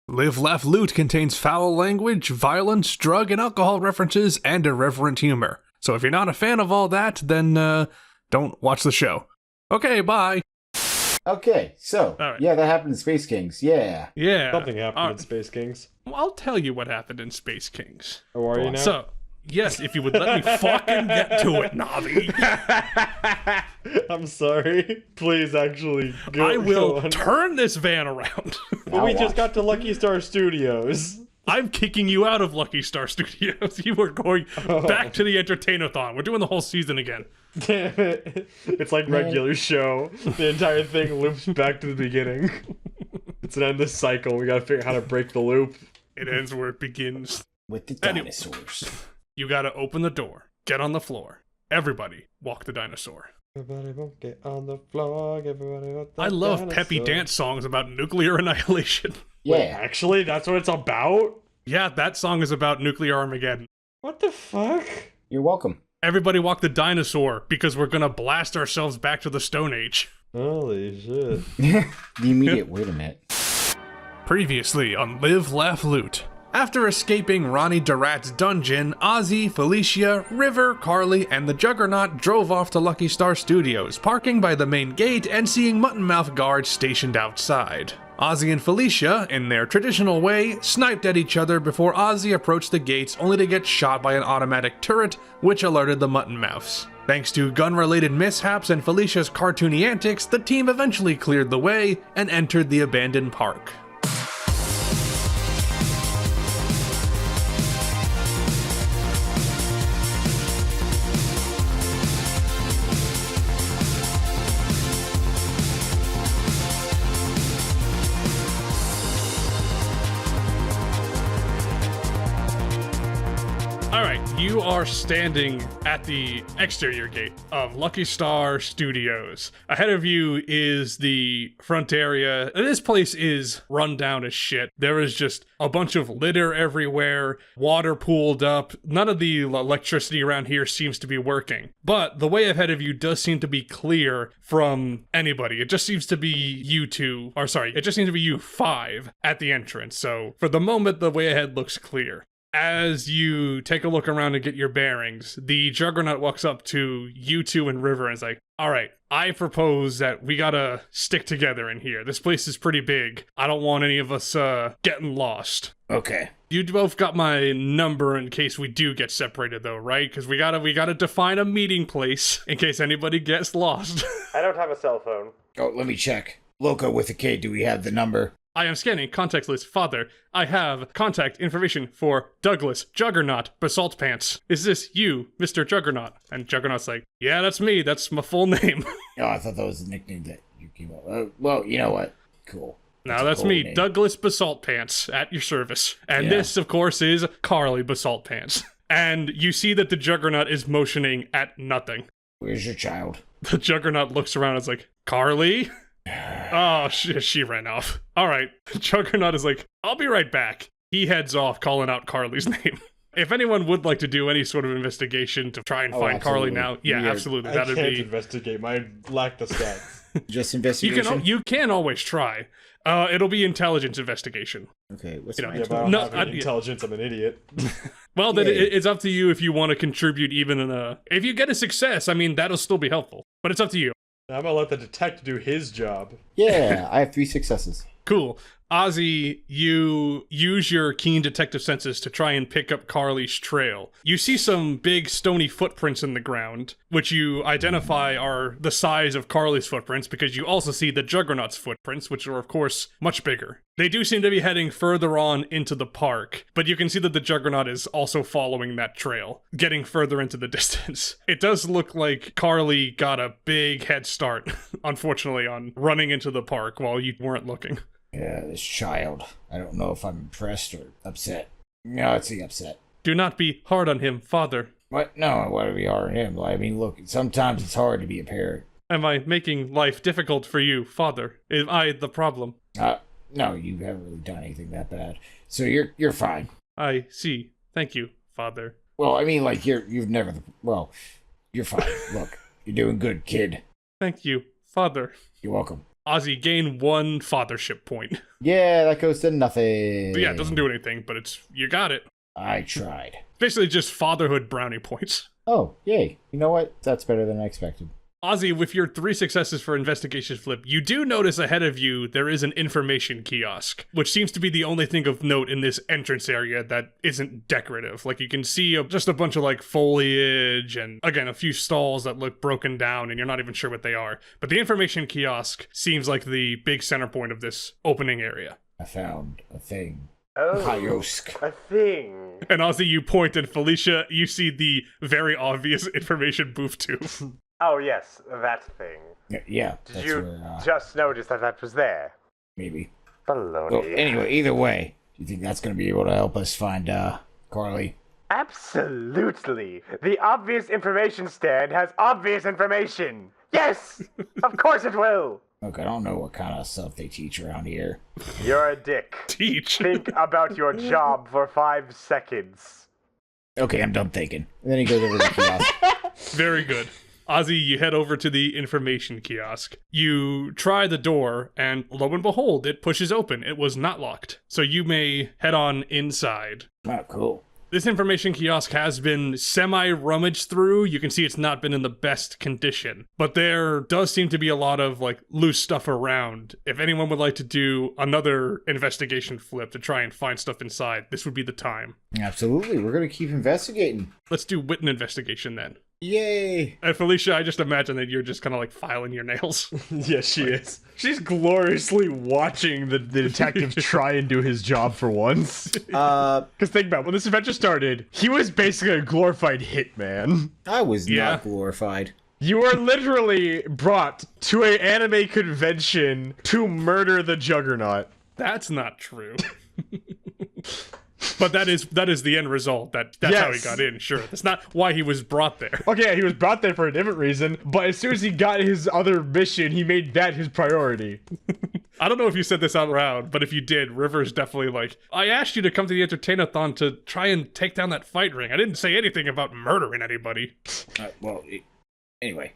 Live, Laugh, Loot contains foul language, violence, drug and alcohol references, and irreverent humor. So if you're not a fan of all that, then don't watch the show. Okay, bye. Okay, so, right. Yeah, that happened in Space Kings, yeah. Yeah. Something happened in Space Kings. Well, I'll tell you what happened in Space Kings. Oh, are you now? So, yes, if you would let me fucking get to it, Navi. I'm sorry. Please, actually, go I will go on. turn this van around. But we just got to Lucky Star Studios. I'm kicking you out of Lucky Star Studios. You are going back to the Entertainathon. We're doing the whole season again. Damn it. It's like regular show. The entire thing loops back to the beginning. It's an endless cycle. We gotta figure out how to break the loop. It ends where it begins. With the dinosaurs. You gotta open the door. Get on the floor. Everybody walk the dinosaur. Everybody won't get on the floor. Everybody walk the I love dinosaur. peppy dance songs about nuclear annihilation. Yeah. Wait, actually, that's what it's about? Yeah, that song is about nuclear Armageddon. What the fuck? You're welcome. Everybody walk the dinosaur because we're gonna blast ourselves back to the Stone Age. Holy shit. The immediate, wait a minute. Previously on Live, Laugh, Loot. After escaping Ronnie Durrat's dungeon, Ozzy, Felicia, River, Carly, and the Juggernaut drove off to Lucky Star Studios, parking by the main gate and seeing Muttonmouth guards stationed outside. Ozzy and Felicia, in their traditional way, sniped at each other before Ozzy approached the gates only to get shot by an automatic turret, which alerted the Muttonmouths. Thanks to gun-related mishaps and Felicia's cartoony antics, the team eventually cleared the way and entered the abandoned park. Alright, you are standing at the exterior gate of Lucky Star Studios. Ahead of you is the front area. This place is run down as shit. There is just a bunch of litter everywhere, water pooled up. None of the electricity around here seems to be working. But the way ahead of you does seem to be clear from anybody. It just seems to be you two, or sorry, it just seems to be you five at the entrance. So for the moment, the way ahead looks clear. As you take a look around and get your bearings, the Juggernaut walks up to you two and River and is like, all right, I propose that we gotta stick together in here. This place is pretty big. I don't want any of us getting lost. Okay. You both got my number in case we do get separated though, right? Because we gotta define a meeting place in case anybody gets lost. I don't have a cell phone. Oh, let me check. Loco with a K, do we have the number? I am scanning contact list. Father, I have contact information for Douglas Juggernaut Basalt Pants. Is this you, Mr. Juggernaut? And Juggernaut's like, yeah, that's me. That's my full name. Oh, I thought that was the nickname that you came up with. Well, you know what? Cool. Now that's cool me, name. Douglas Basalt Pants, at your service. And this, of course, is Carly Basalt Pants. And you see that the Juggernaut is motioning at nothing. Where's your child? The Juggernaut looks around and is like, Carly? Oh, she ran off. All right. Juggernaut is like, I'll be right back. He heads off, calling out Carly's name. If anyone would like to do any sort of investigation to try and find Carly now, yeah, absolutely. I That'd can't be. investigate. Mine lack the stats. Just investigation? You can always try. It'll be intelligence investigation. Okay, what's You know, my Yeah, but I don't No, have any intelligence. I'm an idiot. Well, then Yeah. it's up to you if you want to contribute even in a. If you get a success, I mean, that'll still be helpful. But it's up to you. I'm gonna let the detective do his job. Yeah, I have 3 successes. Cool. Ozzy, you use your keen detective senses to try and pick up Carly's trail. You see some big stony footprints in the ground, which you identify are the size of Carly's footprints because you also see the Juggernaut's footprints, which are of course much bigger. They do seem to be heading further on into the park, but you can see that the Juggernaut is also following that trail, getting further into the distance. It does look like Carly got a big head start, unfortunately, on running into the park while you weren't looking. Yeah, this child. I don't know if I'm impressed or upset. No, it's the upset. Do not be hard on him, father. What? No, why do we are him? I mean, look, sometimes it's hard to be a parent. Am I making life difficult for you, father? Am I the problem? No, you haven't really done anything that bad. So you're fine. I see. Thank you, father. Well, I mean, like, you've never... Well, you're fine. Look, you're doing good, kid. Thank you, father. You're welcome. Ozzy, gain 1 fathership point. Yeah, that goes to nothing. But yeah, it doesn't do anything, but you got it. I tried. Basically just fatherhood brownie points. Oh, yay. You know what? That's better than I expected. Ozzy, with your 3 successes for investigation flip, you do notice ahead of you there is an information kiosk, which seems to be the only thing of note in this entrance area that isn't decorative. Like, you can see just a bunch of, like, foliage and, again, a few stalls that look broken down and you're not even sure what they are. But the information kiosk seems like the big center point of this opening area. I found a thing. Oh, Kiosk. a thing. And Ozzy, you point, and Felicia, you see the very obvious information booth tube. Oh, yes, that thing. Yeah, Did that's you where, just notice that was there? maybe. Baloney. Well, anyway, either way, do you think that's going to be able to help us find, Carly? Absolutely. The obvious information stand has obvious information. Yes! Of course it will. Look, I don't know what kind of stuff they teach around here. You're a dick. Teach. Think about your job for 5 seconds. Okay, I'm done thinking. And then he goes over to the kiosk. Very good. Ozzy, you head over to the information kiosk. You try the door, and lo and behold, it pushes open. It was not locked. So you may head on inside. Oh, cool. This information kiosk has been semi-rummaged through. You can see it's not been in the best condition. But there does seem to be a lot of, like, loose stuff around. If anyone would like to do another investigation flip to try and find stuff inside, this would be the time. Absolutely, we're going to keep investigating. Let's do Witten investigation then. Yay! And Felicia, I just imagine that you're just kind of like filing your nails. Yes, she is. She's gloriously watching the detective try and do his job for once. Because think about it, when this adventure started, he was basically a glorified hitman. I was Yeah. not glorified. You were literally brought to an anime convention to murder the Juggernaut. That's not true. But that is the end result. That's how he Yes. got in, sure. That's not why he was brought there. Okay, he was brought there for a different reason, but as soon as he got his other mission, he made that his priority. I don't know if you said this out loud, but if you did, River's definitely like, I asked you to come to the entertain-a-thon to try and take down that fight ring. I didn't say anything about murdering anybody. Anyway.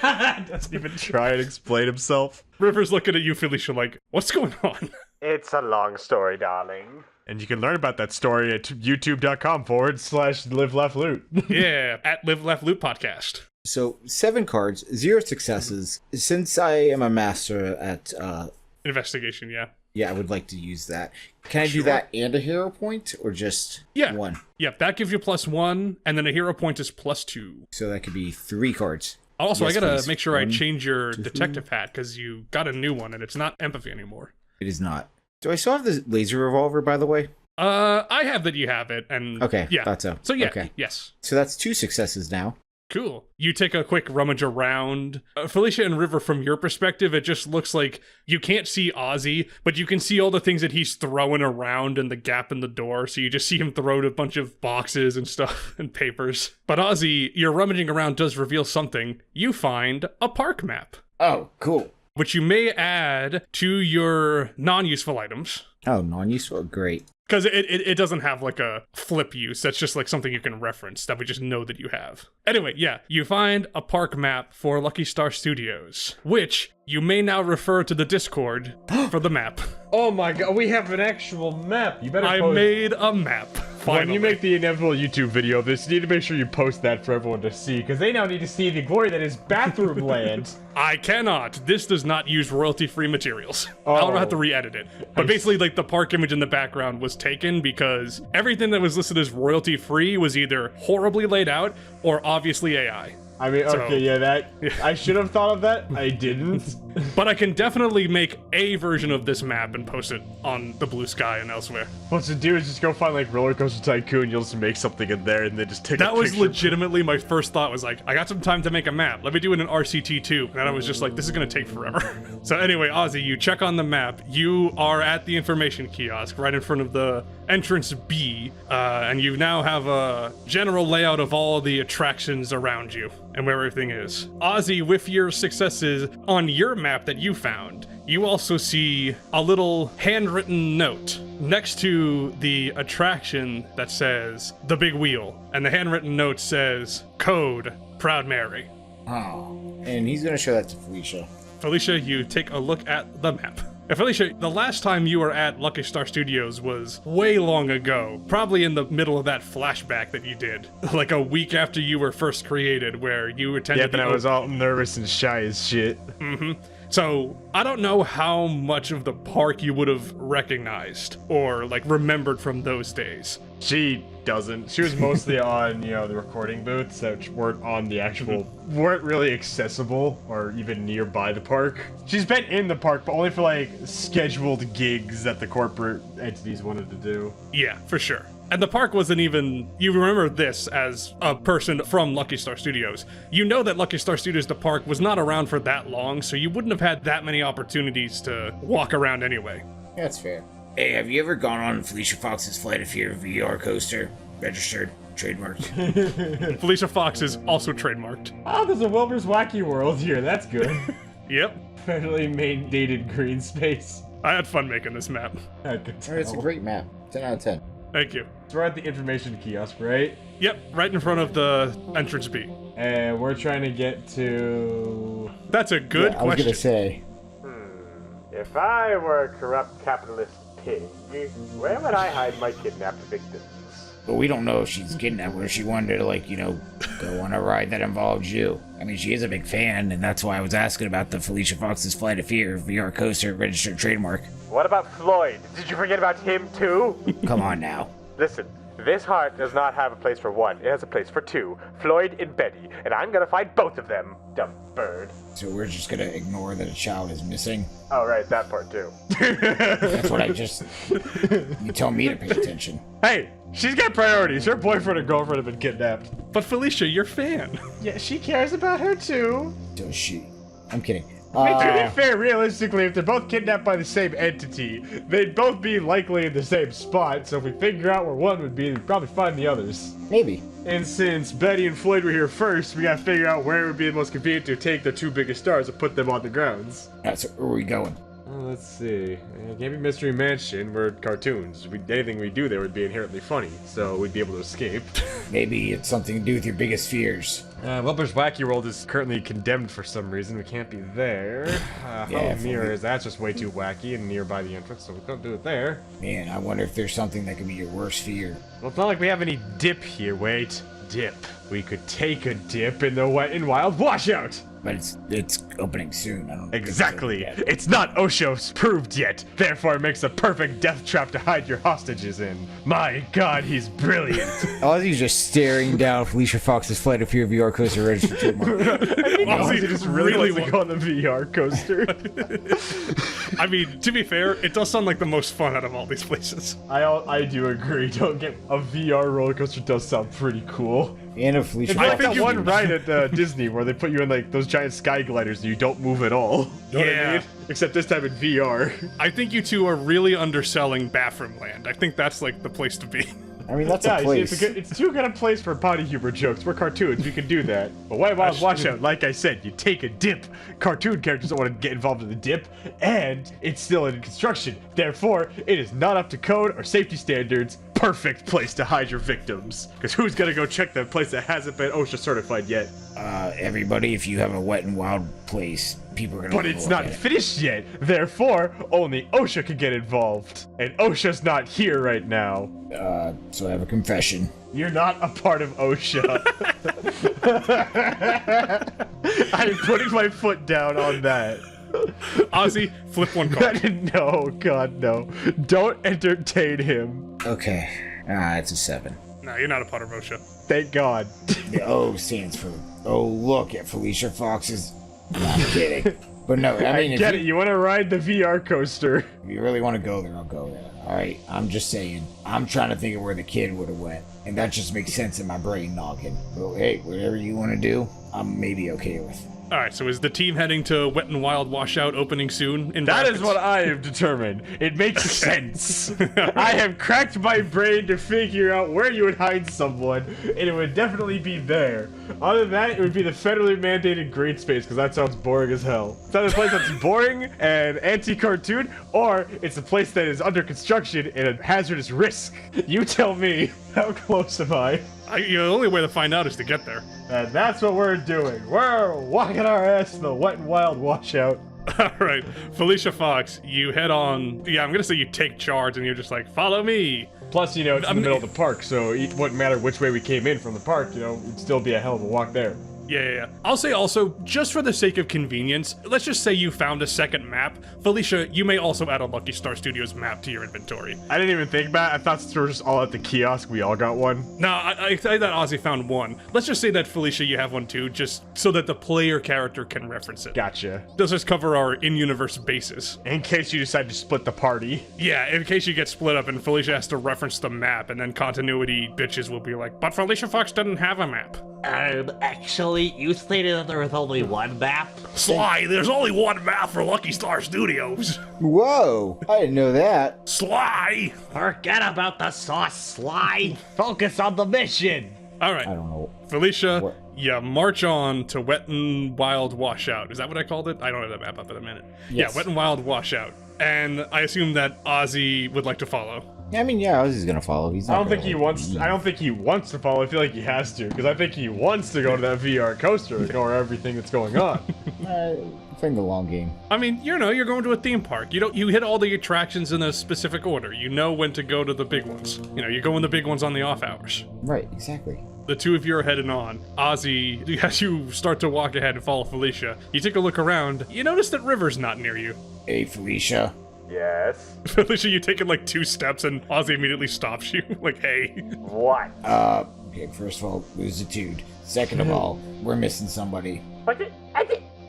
Doesn't even try and explain himself. River's looking at you, Felicia, like, what's going on? It's a long story, darling. And you can learn about that story at youtube.com/live laugh loot. Yeah, at Live Laugh Loot Podcast. So, 7 cards, 0 successes. Since I am a master at, Investigation, yeah. yeah, I would like to use that. Can I do Sure. that and a hero point, or just Yeah. 1? Yep, that gives you +1, and then a hero point is +2. So that could be 3 cards. Also, Yes, I gotta please. make sure I 1, change your 2, detective hat, because you got a new one, and it's not empathy anymore. It is not. Do I still have the laser revolver, by the way? I have that you have it, and Okay, yeah. thought so. So yeah, Okay. yes. So that's 2 successes now. Cool. You take a quick rummage around. Felicia and River, from your perspective, it just looks like you can't see Ozzy, but you can see all the things that he's throwing around in the gap in the door. So you just see him throw a bunch of boxes and stuff and papers. But Ozzy, your rummaging around does reveal something. You find a park map, Oh, cool. which you may add to your non-useful items. Oh, non-useful? Great. Because it doesn't have like a flip use. That's just like something you can reference that we just know that you have. Anyway, yeah, you find a park map for Lucky Star Studios, which you may now refer to the Discord for the map. Oh my god, we have an actual map. You better I post. made a map. Finally. When you make the inevitable YouTube video of this, you need to make sure you post that for everyone to see, because they now need to see the glory that is bathroom land. I cannot. This does not use royalty-free materials. I'll have to re-edit it. But basically, like, the park image in the background was taken because everything that was listed as royalty-free was either horribly laid out or obviously AI. I mean, okay, yeah, that... I should have thought of that. I didn't. But I can definitely make a version of this map and post it on the Blue Sky and elsewhere. What to do is just go find, like, Roller Coaster Tycoon, you'll just make something in there, and then just take a That was picture. legitimately my first thought was like, I got some time to make a map. Let me do it in RCT2. And then I was just like, this is going to take forever. So anyway, Ozzy, you check on the map. You are at the information kiosk right in front of the entrance B. And you now have a general layout of all the attractions around you and where everything is. Ozzy, with your successes on your map that you found, you also see a little handwritten note next to the attraction that says The Big Wheel. And the handwritten note says, Code, Proud Mary. Oh. And he's going to show that to Felicia. Felicia, you take a look at the map. And Felicia, the last time you were at Lucky Star Studios was way long ago, probably in the middle of that flashback that you did, like a week after you were first created, where you attended. Yep, and I was all nervous and shy as shit. So I don't know how much of the park you would have recognized or like remembered from those days. She doesn't. She was mostly on, the recording booths that weren't on the actual, weren't really accessible or even nearby the park. She's been in the park, but only for like scheduled gigs that the corporate entities wanted to do. Yeah, for sure. And the park wasn't even, you remember this as a person from Lucky Star Studios. You know that Lucky Star Studios, the park, was not around for that long, so you wouldn't have had that many opportunities to walk around anyway. That's fair. Hey, have you ever gone on Felicia Fox's Flight of Fear VR coaster? Registered, trademarked. Felicia Fox is also trademarked. Oh, there's a Wilbur's Wacky World here. That's good. Yep. Fairly mandated green space. I had fun making this map. I could tell. It's a great map. 10 out of 10. Thank you. We're at the information kiosk, right? Yep, right in front of the entrance B. And we're trying to get to... That's a good I was question. gonna say. If I were a corrupt capitalist pig, where would I hide my kidnapped victims? But we don't know if she's kidnapped or if she wanted to, go on a ride that involves you. I mean, she is a big fan, and that's why I was asking about the Felicia Fox's Flight of Fear VR coaster registered trademark. What about Floyd? Did you forget about him too? Come on now. Listen, this heart does not have a place for one. It has a place for two. Floyd and Betty. And I'm gonna find both of them, dumb bird. So we're just gonna ignore that a child is missing? Oh, right, that part too. That's what I just... You tell me to pay attention. Hey, she's got priorities. Her boyfriend and girlfriend have been kidnapped. But Felicia, you're fan. Yeah, she cares about her too. Does she? I'm kidding. I mean, to be fair, realistically, if they're both kidnapped by the same entity, they'd both be likely in the same spot, so if we figure out where one would be, we'd probably find the others. Maybe. And since Betty and Floyd were here first, we gotta figure out where it would be the most convenient to take the two biggest stars and put them on the grounds. That's where are we going? Let's see. It can't be Mystery Mansion. We're cartoons. Anything we do there would be inherently funny, so we'd be able to escape. Maybe it's something to do with your biggest fears. Wilbur's Wacky World is currently condemned for some reason. We can't be there. Halloween Mirror is that's just way too wacky and nearby the entrance, so we can't do it there. Man, I wonder if there's something that could be your worst fear. Well, it's not like we have any dip here. Wait, dip. We could take a dip in the Wet and Wild Washout. But it's opening soon. I don't Exactly. think it's It's not OSHA's proved yet. Therefore, it makes a perfect death trap to hide your hostages in. My God, he's brilliant. Ozzy's just staring down Felicia Fox's Flight of Fear VR coaster registered trademark. Ozzy just really wants to go on the VR coaster. I mean, to be fair, it does sound like the most fun out of all these places. I do agree. Don't get a VR roller coaster does sound pretty cool. And if Felicia It's Fox like that you- one ride at Disney where they put you in like those giant sky gliders and you don't move at all. Know what I Yeah. mean? Except this time in VR. I think you two are really underselling Bathroom Land. I think that's like the place to be. I mean, that's Yeah, a you place. see, it's too good a place for potty humor jokes. We're cartoons, we can do that. But White Wild Washout, like I said, you take a dip. Cartoon characters don't want to get involved in the dip, and it's still in construction. Therefore, it is not up to code or safety standards. Perfect place to hide your victims. Because who's gonna go check the place that hasn't been OSHA certified yet? Everybody, if you have a Wet and Wild place, people are gonna But it's not finished yet. Therefore, only OSHA can get involved. And OSHA's not here right now. So I have a confession. You're not a part of OSHA. I'm putting my foot down on that. Ozzy, flip one card. No, God, no. Don't entertain him. Okay. It's a 7. No, you're not a part of OSHA. Thank God. The O stands for, oh, look at Felicia Fox's... No, I'm kidding. But no, I mean, Get it, you want to ride the VR coaster. if you really want to go there, I'll go there. Alright, I'm just saying. I'm trying to think of where the kid would have went. And that just makes sense in my brain noggin. Well, hey, whatever you want to do, I'm maybe okay with. All right, so is the team heading to Wet and Wild Washout opening soon? In That brackets? is what I have determined. It makes sense. I have cracked my brain to figure out where you would hide someone, and it would definitely be there. Other than that, it would be the federally mandated green space, because that sounds boring as hell. It's either a place that's boring and anti-cartoon, or it's a place that is under construction and a hazardous risk. You tell me. How close am I? The only way to find out is to get there. And that's what we're doing. We're walking our ass to the Wet and Wild Washout. All right, Felicia Fox, you head on. Yeah, I'm gonna say you take charge, and you're just like, follow me. Plus, you know, it's in the middle of the park, so it wouldn't matter which way we came in from the park, you know, it'd still be a hell of a walk there. Yeah. I'll say also, just for the sake of convenience, let's just say you found a second map. Felicia, you may also add a Lucky Star Studios map to your inventory. I didn't even think about it. I thought since we were just all at the kiosk, we all got one. No, I thought that Ozzy found one. Let's just say that, Felicia, you have one too, just so that the player character can reference it. Gotcha. Does just cover our in-universe basis. In case you decide to split the party. Yeah, in case you get split up and Felicia has to reference the map, and then continuity bitches will be like, but Felicia Fox doesn't have a map. Actually, you stated that there was only one map. Sly, there's only one map for Lucky Star Studios. Whoa, I didn't know that. Sly! Forget about the sauce, Sly. Focus on the mission. All right, I don't know. Felicia, What? you march on to Wet and Wild Washout. Is that what I called it? I don't have that map up in a minute. Yes. Yeah, Wet and Wild Washout. And I assume that Ozzy would like to follow. I mean, yeah, Ozzy's gonna follow. He's not I don't think gonna he let wants. me. I don't think he wants to follow. I feel like he has to, because I think he wants to go to that VR coaster and ignore everything that's going on. Playing the long game. I mean, you know, you're going to a theme park. You hit all the attractions in a specific order. You know when to go to the big ones. You know, you go in the big ones on the off hours. Right, exactly. The two of you are heading on. Ozzy, as you start to walk ahead and follow Felicia, you take a look around. You notice that River's not near you. Hey, Felicia. Yes? Felicia, you take like 2 steps and Ozzy immediately stops you. Like, hey. What? Okay, first of all, lose the dude. Second of all, we're missing somebody.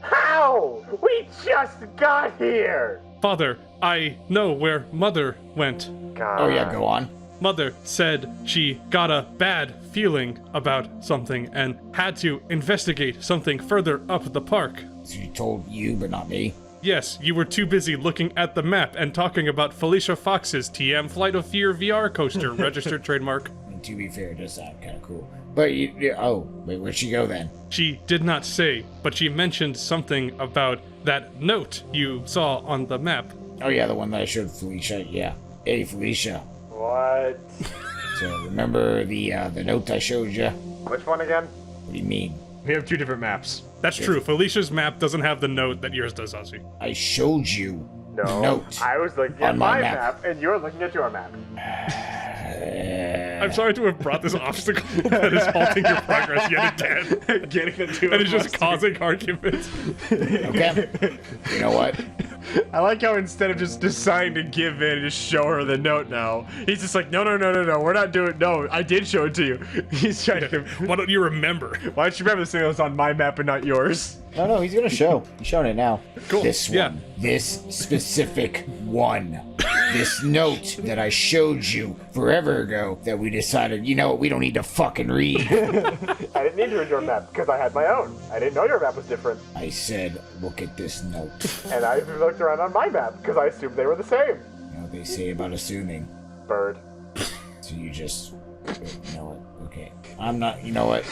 How? We just got here! Father, I know where Mother went. God. Oh yeah, go on. Mother said she got a bad feeling about something and had to investigate something further up the park. So she told you, but not me. Yes, you were too busy looking at the map and talking about Felicia Fox's TM Flight of Fear VR coaster, registered trademark. I mean, to be fair, it does sound kind of cool. But oh, wait, where'd she go then? She did not say, but she mentioned something about that note you saw on the map. Oh yeah, the one that I showed Felicia. Yeah. Hey, Felicia. What? So remember the note I showed you? Which one again? What do you mean? We have 2 different maps. That's true. Felicia's map doesn't have the note that yours does, Ozzy. I showed you No. the note. I was looking at On my my map. map, and you're looking at your map. I'm sorry to have brought this obstacle that is halting your progress yet again. Getting the 2 And it's just causing arguments. Okay. You know what? I like how instead of just deciding to give in and just show her the note now, he's just like, no, we're not doing. No, I did show it to you. He's trying to. Why don't you remember? Why don't you remember this thing that was on my map and not yours? No, he's gonna show. He's showing it now. Cool. This one. Yeah. This specific one. This note that I showed you forever ago that we decided, you know what, we don't need to fucking read. I didn't need to read your map, because I had my own. I didn't know your map was different. I said, look at this note. And I looked around on my map, because I assumed they were the same. You know what they say about assuming. Bird. So you just, you know what, okay. I'm not, you know what?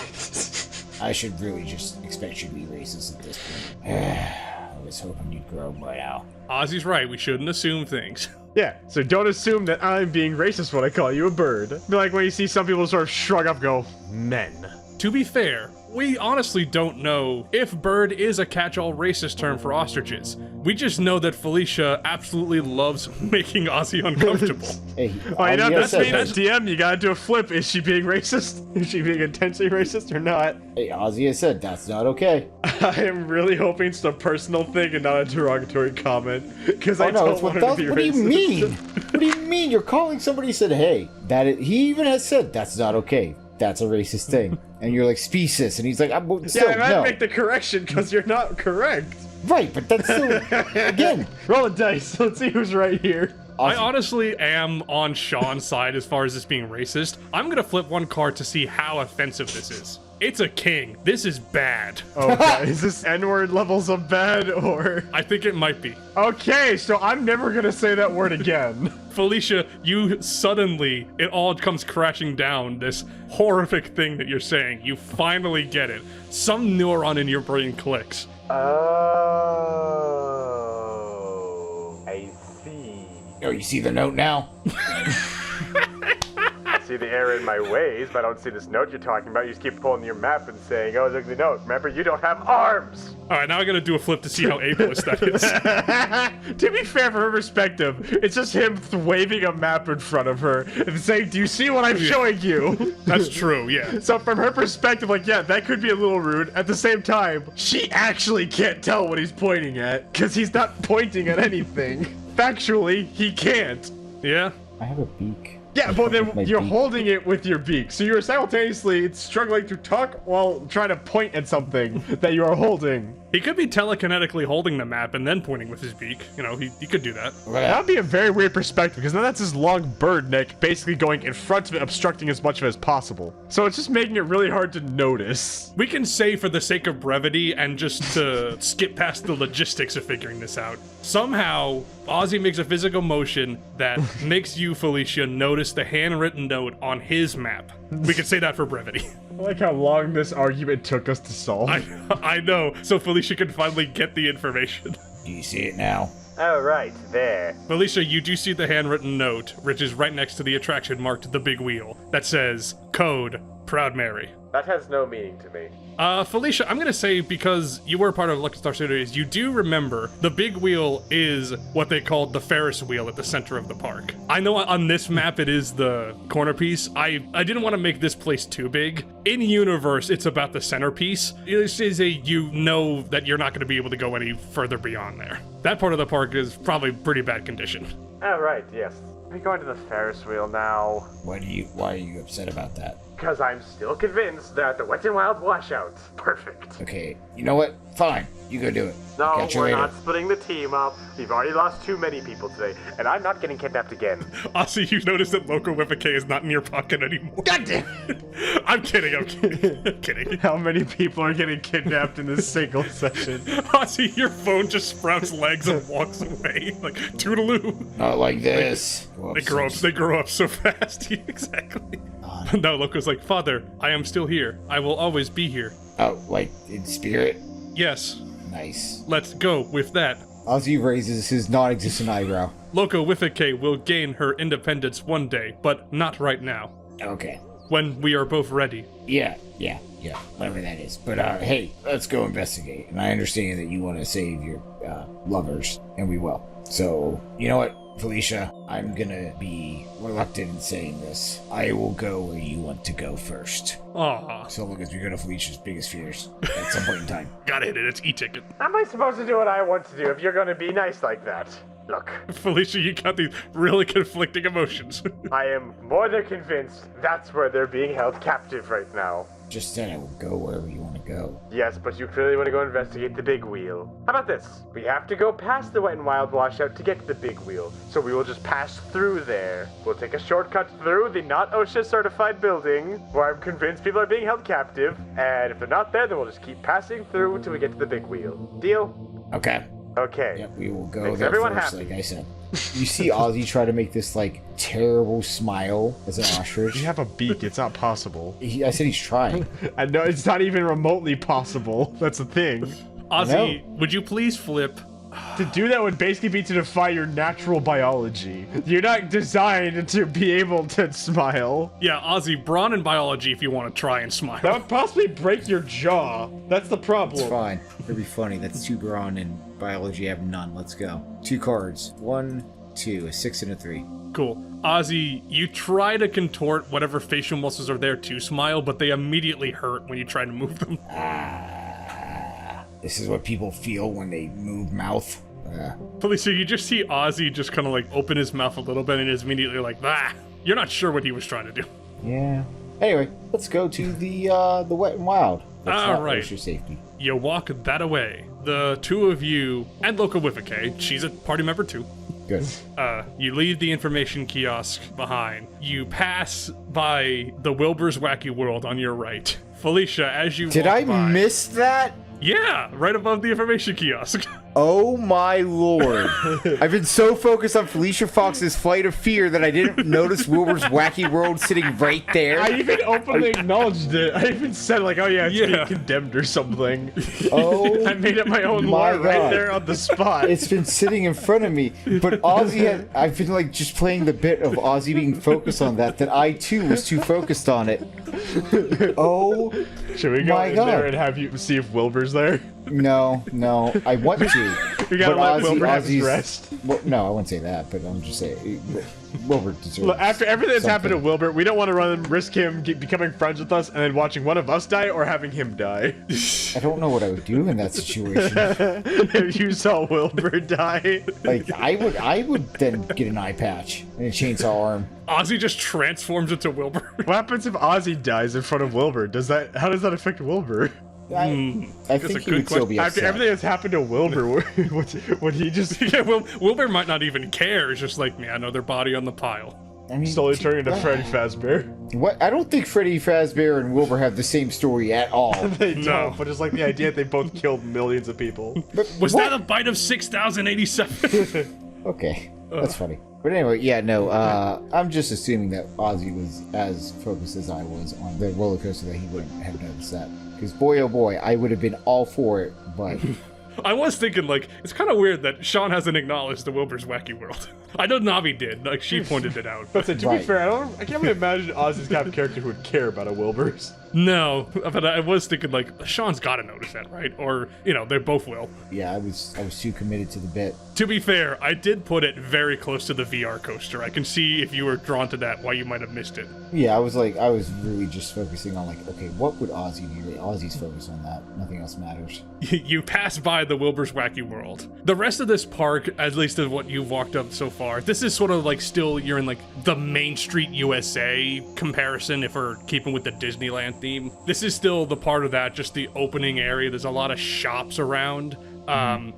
I should really just expect you to be racist at this point. I was hoping you'd grow by now. Ozzy's right. We shouldn't assume things. Yeah, so don't assume that I'm being racist when I call you a bird. Be like when you see some people sort of shrug up and go, men. To be fair, we honestly don't know if bird is a catch-all racist term for ostriches. We just know that Felicia absolutely loves making Ozzy uncomfortable. Hey, Oh, you know, Ozzy that's said being a DM, you gotta do a flip. Is she being racist? Is she being intentionally racist or not? Hey, Ozzy has said that's not okay. I am really hoping it's a personal thing and not a derogatory comment. Because I Oh no, don't it's want what, her to be what do you racist. mean? What do you mean? You're calling somebody said, hey, he even has said that's not okay. That's a racist thing. And you're like, species. And he's like, still, Yeah, I might no. make the correction because you're not correct. Right, but that's still, again. Roll a dice. Let's see who's right here. I honestly am on Sean's side as far as this being racist. I'm gonna flip one card to see how offensive this is. It's a king. This is bad. Okay, is this N-word levels of bad or? I think it might be. Okay, so I'm never gonna say that word again. Felicia, you suddenly, it all comes crashing down, this horrific thing that you're saying. You finally get it. Some neuron in your brain clicks. Oh, I see. Oh, you see the note now? see the error in my ways, but I don't see this note you're talking about. You just keep pulling your map and saying, oh, look at the note. Remember, you don't have arms! Alright, now I gotta do a flip to see how ableist that is. To be fair, from her perspective, it's just him waving a map in front of her and saying, do you see what I'm showing you? That's true, yeah. So from her perspective, like, yeah, that could be a little rude. At the same time, she actually can't tell what he's pointing at because he's not pointing at anything. Factually, he can't. Yeah? I have a beak. Yeah, but then My you're beak. holding it with your beak. So you're simultaneously struggling to talk while trying to point at something that you are holding. He could be telekinetically holding the map and then pointing with his beak. You know, he could do that. That would be a very weird perspective, because then that's his long bird neck basically going in front of it, obstructing as much of it as possible. So it's just making it really hard to notice. We can say for the sake of brevity and just to skip past the logistics of figuring this out. Somehow, Ozzy makes a physical motion that makes you, Felicia, notice the handwritten note on his map. We could say that for brevity. I like how long this argument took us to solve. I know, so Felicia can finally get the information. Do you see it now? Oh, right, there. Felicia, you do see the handwritten note, which is right next to the attraction marked the big wheel, that says, Code, Proud Mary. That has no meaning to me. Felicia, I'm gonna say, because you were part of Lucky Star Studios, you do remember the big wheel is what they called the Ferris wheel at the center of the park. I know on this map it is the corner piece. I didn't want to make this place too big. In universe, it's about the centerpiece. This is you know that you're not gonna be able to go any further beyond there. That part of the park is probably pretty bad condition. Oh, right, yes. We're going to the Ferris wheel now. Why are you upset about that? Because I'm still convinced that the Wet and Wild washout. Perfect. Okay, you know what? Fine, you go do it. No, Catch you we're later. not splitting the team up. We've already lost too many people today, and I'm not getting kidnapped again. Also, you notice that Loco with a K is not in your pocket anymore. God damn it! I'm kidding, I'm kidding. How many people are getting kidnapped in this single session? Ozzy, your phone just sprouts legs and walks away. Like, toodaloo. Not like this. They grow up so fast. Exactly. No, Loco's like, Father, I am still here. I will always be here. Oh, like in spirit? Yes, Nice. let's go with that. Ozzy raises his non-existent eyebrow. Loco with a K will gain her independence one day, but not right now. Okay. When we are both ready. Yeah, whatever that is. But hey, let's go investigate. And I understand that you want to save your lovers, and we will. So, you know what, Felicia? I'm gonna be reluctant in saying this. I will go where you want to go first. Aw, So long as we go to Felicia's biggest fears at some point in time. gotta hit it, it's e-ticket. How am I supposed to do what I want to do if you're going to be nice like that? Look, Felicia, you got these really conflicting emotions. I am more than convinced that's where they're being held captive right now. Just said I will go wherever you want to go. Yes, but you clearly want to go investigate the big wheel. How about this? We have to go past the Wet and Wild washout to get to the big wheel, so we will just pass through there. We'll take a shortcut through the not OSHA certified building, where I'm convinced people are being held captive, and if they're not there, then we'll just keep passing through until we get to the big wheel. Deal? Okay. Okay. Yep, we will go Makes there everyone first, happy. like I said. You see Ozzy try to make this like terrible smile as an ostrich. You have a beak, it's not possible. I said he's trying. I know it's not even remotely possible. That's the thing. Ozzy, would you please flip? To do that would basically be to defy your natural biology. You're not designed to be able to smile. Yeah, Ozzy, brawn and biology if you want to try and smile. That would possibly break your jaw. That's the problem. It's fine. It'll be funny. That's 2 brawn and biology. I have none. Let's go. 2 cards. 1, 2, a 6 and a 3. Cool. Ozzy, you try to contort whatever facial muscles are there to smile, but they immediately hurt when you try to move them. This is what people feel when they move mouth. Felicia, you just see Ozzy just kind of like open his mouth a little bit and is immediately like, ah, you're not sure what he was trying to do. Yeah. Anyway, let's go to the Wet and Wild. Let's All not right. lose your safety. You walk that away. The two of you, and Loco with a K, she's a party member too. Good. You leave the information kiosk behind. You pass by the Wilbur's Wacky World on your right. Felicia, as you Did walk I by, miss that? Yeah, right above the information kiosk. Oh my lord. I've been so focused on Felicia Fox's flight of fear that I didn't notice Wilbur's Wacky World sitting right there. I even openly acknowledged it. I even said like, oh yeah, it's being condemned or something. Oh, I made up my own lore right there on the spot. It's been sitting in front of me. But I've been like just playing the bit of Ozzy being focused on that I too was too focused on it. Oh, should we go my in God. there and have you see if Wilbur's there? no, I want to. You gotta but let Wilbur have his Ozzy's- rest. Well, no, I wouldn't say that, but I'm just saying Wilbur deserves. Look, after everything that's happened to something. Wilbur, we don't want to risk him becoming friends with us and then watching one of us die or having him die. I don't know what I would do in that situation. If you saw Wilbur die. Like I would then get an eye patch and a chainsaw arm. Ozzy just transforms into Wilbur. What happens if Ozzy dies in front of Wilbur? How does that affect Wilbur? I That's think a he good would still be After upset. everything that's happened to Wilbur, would he just Yeah, well, Wilbur might not even care. It's just like, me, another body on the pile. I mean, slowly turn into Freddy Fazbear? What? I don't think Freddy Fazbear and Wilbur have the same story at all. They don't, No. but just like the idea that they both killed millions of people. But Was what? that a bite of 6,087? Okay, that's funny. But anyway, yeah, no. I'm just assuming that Ozzy was as focused as I was on the roller coaster that he wouldn't have noticed that. Because boy, oh boy, I would have been all for it, but. I was thinking, like, it's kind of weird that Sean hasn't acknowledged the Wilbur's Wacky World. I know Navi did. Like, she pointed it out. But to be Right. fair, I can't really imagine Ozzy's kind of character who would care about a Wilbur's. No, but I was thinking, like, Sean's got to notice that, right? Or, they both will. Yeah, I was too committed to the bit. To be fair, I did put it very close to the VR coaster. I can see if you were drawn to that, why you might have missed it. Yeah, I was really just focusing on, like, okay, what would Ozzy do? Ozzy's focused on that. Nothing else matters. You pass by the Wilbur's Wacky World. The rest of this park, at least of what you've walked up so far, this is sort of like still you're in like the Main Street USA comparison if we're keeping with the Disneyland theme. This is still the part of that, just the opening area. There's a lot of shops around.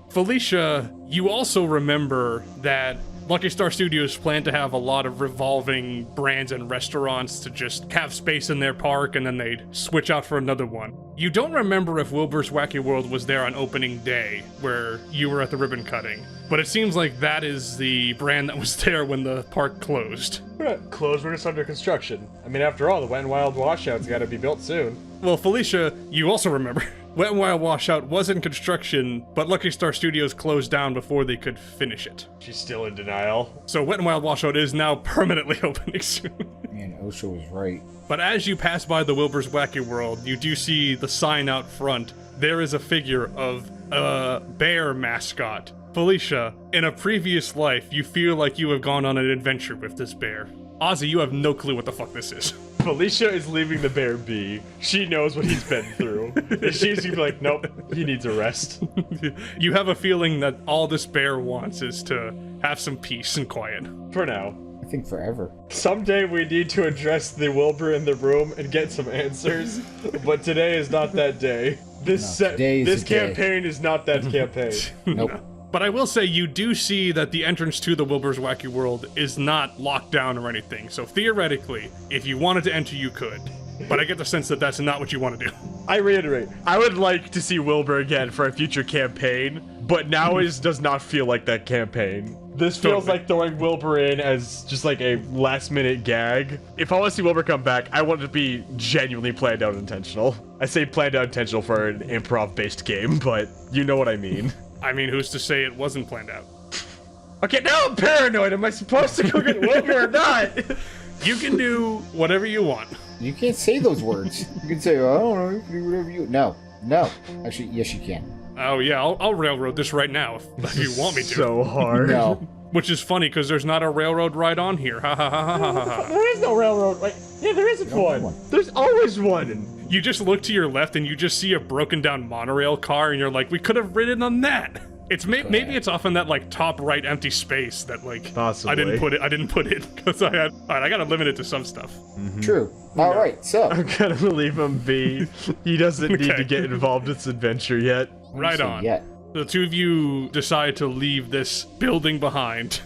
Felicia, you also remember that Lucky Star Studios plan to have a lot of revolving brands and restaurants to just have space in their park, and then they'd switch out for another one. You don't remember if Wilbur's Wacky World was there on opening day, where you were at the ribbon cutting, but it seems like that is the brand that was there when the park closed. We're not closed, we're just under construction. I mean, after all, the Wet n Wild washout's gotta be built soon. Well, Felicia, you also remember, Wet n Wild Washout was in construction, but Lucky Star Studios closed down before they could finish it. She's still in denial. So Wet n Wild Washout is now permanently opening soon. Man, Osho was right. But as you pass by the Wilbur's Wacky World, you do see the sign out front. There is a figure of a bear mascot. Felicia, in a previous life, you feel like you have gone on an adventure with this bear. Ozzy, you have no clue what the fuck this is. Felicia is leaving the bear be. She knows what he's been through. And she's gonna be like, nope, he needs a rest. You have a feeling that all this bear wants is to have some peace and quiet. For now. I think forever. Someday we need to address the Wilbur in the room and get some answers, but today is not that day. today is This the day. campaign is not that campaign. Nope. But I will say you do see that the entrance to the Wilbur's Wacky World is not locked down or anything. So theoretically, if you wanted to enter, you could. But I get the sense that that's not what you want to do. I reiterate, I would like to see Wilbur again for a future campaign, but now does not feel like that campaign. This feels Totally. like throwing Wilbur in as just like a last minute gag. If I want to see Wilbur come back, I want it to be genuinely planned out and intentional. I say planned out intentional for an improv based game, but you know what I mean. I mean, who's to say it wasn't planned out? Okay, now I'm paranoid. Am I supposed to go get Wilbur or not? You can do whatever you want. You can't say those words. You can say, oh, I don't know, you can do whatever you... No. Actually, yes, you can. Oh yeah, I'll railroad this right now if you want me to. So hard. No. Which is funny because there's not a railroad ride on here. Ha ha ha ha ha ha ha. There is no railroad. Like, yeah, there isn't one. There's always one. You just look to your left and you just see a broken down monorail car and you're like, we could have ridden on that. It's maybe it's off in that like top right empty space that like Possibly. I didn't put it because I gotta limit it to some stuff. True. All right, so... I'm gonna leave him be. He doesn't need Okay. to get involved in this adventure yet. Right So, on. yeah. The two of you decide to leave this building behind.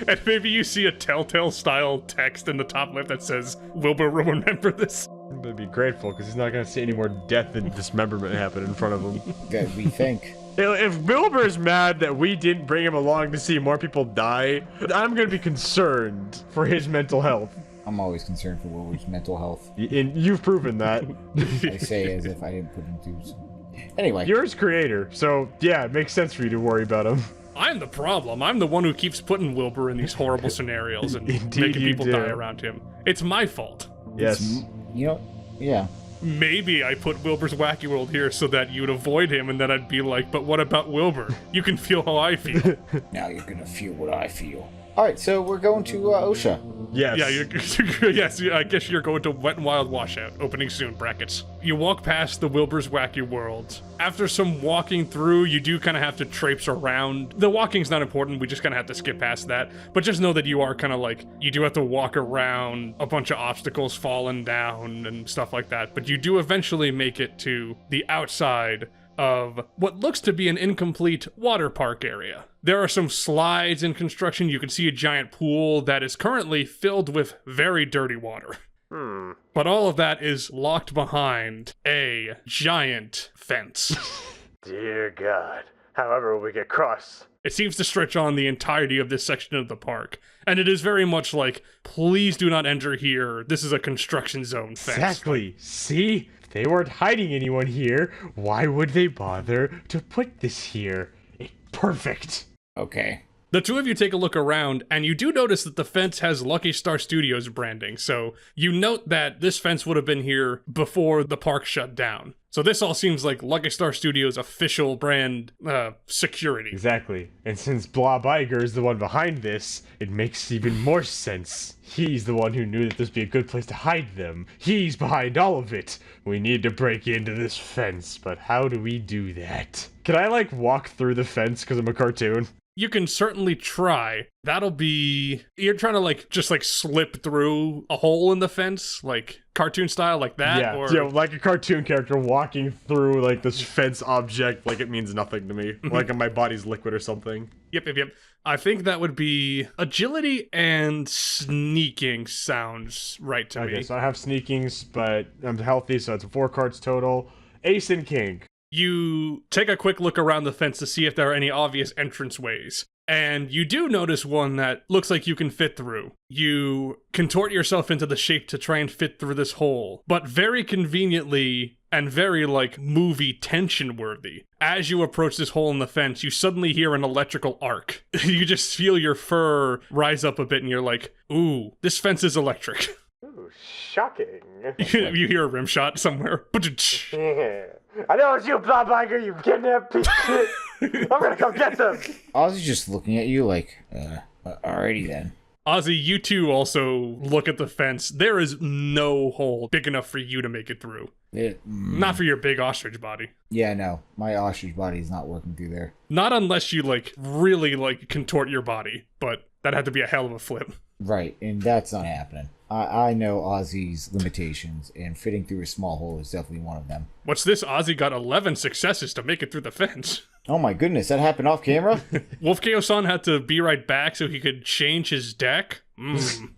And maybe you see a Telltale style text in the top left that says, Wilbur will remember this. I'd be grateful because he's not gonna see any more death and dismemberment happen in front of him. That we think. If Wilbur's mad that we didn't bring him along to see more people die, I'm gonna be concerned for his mental health. I'm always concerned for Wilbur's mental health. And you've proven that. I say as if I didn't put him through some... Anyway. You're his creator, so yeah, it makes sense for you to worry about him. I'm the problem. I'm the one who keeps putting Wilbur in these horrible scenarios and Indeed making you people do. die around him. It's my fault. Yes. You know, yeah. Maybe I put Wilbur's Wacky World here so that you'd avoid him, and then I'd be like, but what about Wilbur? You can feel how I feel. Now you're gonna feel what I feel. All right, so we're going to OSHA. Yes. Yeah, yes, I guess you're going to Wet and Wild Washout, opening soon, brackets. You walk past the Wilbur's Wacky World. After some walking through, you do kind of have to traipse around. The walking's not important, we just kind of have to skip past that. But just know that you are kind of like, you do have to walk around a bunch of obstacles falling down and stuff like that. But you do eventually make it to the outside of what looks to be an incomplete water park area. There are some slides in construction. You can see a giant pool that is currently filled with very dirty water. But all of that is locked behind a giant fence. Dear God. However will we get across? It seems to stretch on the entirety of this section of the park. And it is very much like, please do not enter here. This is a construction zone fence. Exactly. See? If they weren't hiding anyone here, why would they bother to put this here? It's perfect. Okay. The two of you take a look around, and you do notice that the fence has Lucky Star Studios branding, so you note that this fence would have been here before the park shut down. So this all seems like Lucky Star Studios' official brand security. Exactly. And since Blob Iger is the one behind this, it makes even more sense. He's the one who knew that this would be a good place to hide them. He's behind all of it. We need to break into this fence, but how do we do that? Can I, like, walk through the fence because I'm a cartoon? You can certainly try. That'll be... You're trying to, like, just, like, slip through a hole in the fence? Like, cartoon style, like that? Yeah, or... like a cartoon character walking through, like, this fence object like it means nothing to me. Like my body's liquid or something. Yep. I think that would be agility and sneaking sounds right to me. Okay, so I have sneakings, but I'm healthy, so it's 4 cards total. Ace and king. You take a quick look around the fence to see if there are any obvious entranceways. And you do notice one that looks like you can fit through. You contort yourself into the shape to try and fit through this hole, but very conveniently and very, like, movie tension worthy. As you approach this hole in the fence, you suddenly hear an electrical arc. You just feel your fur rise up a bit and you're like, ooh, this fence is electric. Ooh, shocking. You hear a rim shot somewhere. I know it's you, Blob Iger, you kidnapped piece of shit. I'm gonna come get them. Ozzy's just looking at you like, alrighty then. Ozzy, you too also look at the fence. There is no hole big enough for you to make it through. Not for your big ostrich body. Yeah, no. My ostrich body is not working through there. Not unless you, like, really, like, contort your body. But that had to be a hell of a flip. Right, and that's not happening. I know Ozzy's limitations, and fitting through a small hole is definitely one of them. What's this? Ozzy got 11 successes to make it through the fence. Oh my goodness, that happened off camera? Wolf Chaos-san had to be right back so he could change his deck.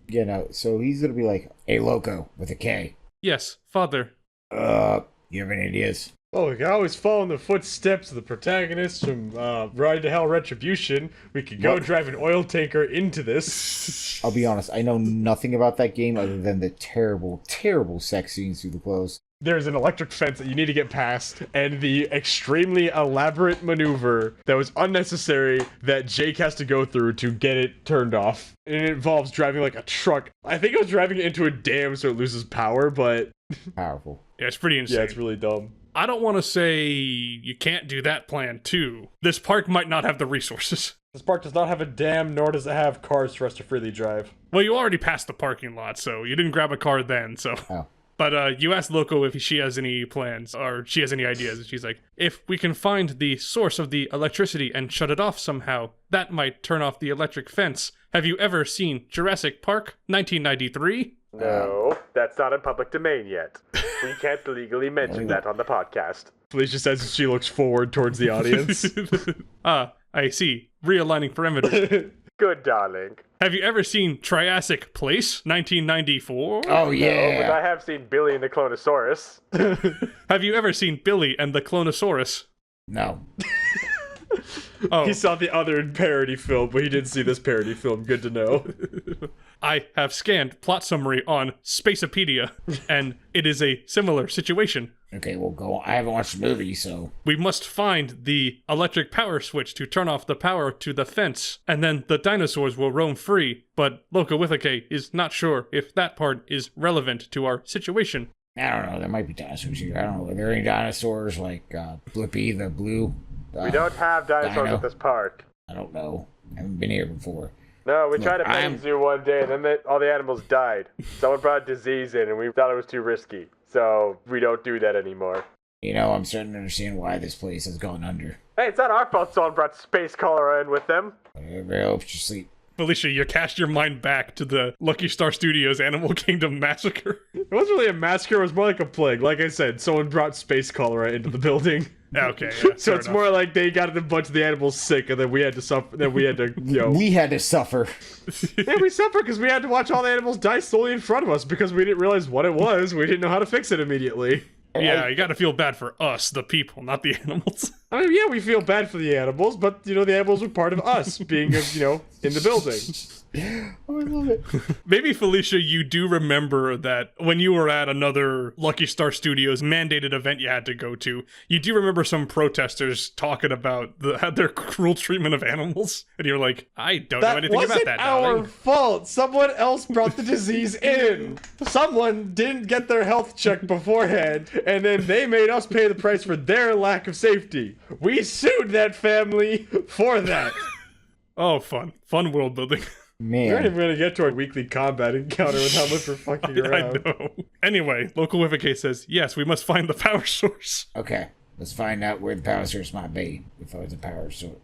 Yeah, no, so he's gonna be like, Hey, Loco, with a K. Yes, father. You have any ideas? Oh, we can always follow in the footsteps of the protagonists from Ride to Hell Retribution. We could go drive an oil tanker into this. I'll be honest, I know nothing about that game other than the terrible, terrible sex scenes through the clothes. There's an electric fence that you need to get past, and the extremely elaborate maneuver that was unnecessary that Jake has to go through to get it turned off. And it involves driving like a truck. I think it was driving it into a dam so it loses power, but... Powerful. Yeah, it's pretty insane. Yeah, it's really dumb. I don't want to say you can't do that plan too. This park might not have the resources. This park does not have a dam, nor does it have cars for us to freely drive. Well, you already passed the parking lot, so you didn't grab a car then, so... Oh. But you asked Loco if she has any plans, or she has any ideas, and she's like, if we can find the source of the electricity and shut it off somehow, that might turn off the electric fence. Have you ever seen Jurassic Park, 1993? No, that's not in public domain yet. We can't legally mention that on the podcast. Felicia says as she looks forward towards the audience. I see. Realigning parameters. Good, darling. Have you ever seen Triassic Place, 1994? Oh, No, yeah. but I have seen Billy and the Clonosaurus. Have you ever seen Billy and the Clonosaurus? No. Oh. He saw the other parody film, but he didn't see this parody film. Good to know. I have scanned plot summary on Spacepedia, and it is a similar situation. Okay, well, go on. I haven't watched the movie, so... We must find the electric power switch to turn off the power to the fence, and then the dinosaurs will roam free, but Lokawithake is not sure if that part is relevant to our situation. I don't know. There might be dinosaurs here. I don't know. Are there any dinosaurs like Blippi the Blue? We don't have dinosaurs Dino. at this park. I don't know. I haven't been here before. No, we Look, tried a petting zoo one day, and then all the animals died. Someone brought disease in, and we thought it was too risky. So we don't do that anymore. You know, I'm starting to understand why this place has gone under. Hey, it's not our fault someone brought space cholera in with them. Whatever helps you sleep. Felicia, you cast your mind back to the Lucky Star Studios Animal Kingdom massacre. It wasn't really a massacre, it was more like a plague. Like I said, someone brought space cholera into the building. Okay, So fair it's enough. more like they got a bunch of the animals sick, and then we had to suffer. Then we had to, We had to suffer. yeah, we suffered because we had to watch all the animals die slowly in front of us because we didn't realize what it was. We didn't know how to fix it immediately. Yeah, you gotta feel bad for us, the people, not the animals. I mean, yeah, we feel bad for the animals, but the animals are part of us being, in the building. Oh, I love it. Maybe, Felicia, you do remember that when you were at another Lucky Star Studios mandated event you had to go to, you do remember some protesters talking about their cruel treatment of animals? And you're like, I don't know That anything about wasn't that, our darling. fault. Someone else brought the disease in. Someone didn't get their health checked beforehand, and then they made us pay the price for their lack of safety. We sued that family for that. Oh, fun. Fun world building. We're not even Man. gonna get to our weekly combat encounter without Lipper fucking I around. know. Anyway, Local Wivike says, yes, we must find the power source. Okay, let's find out where the power source might be. If I was a power source.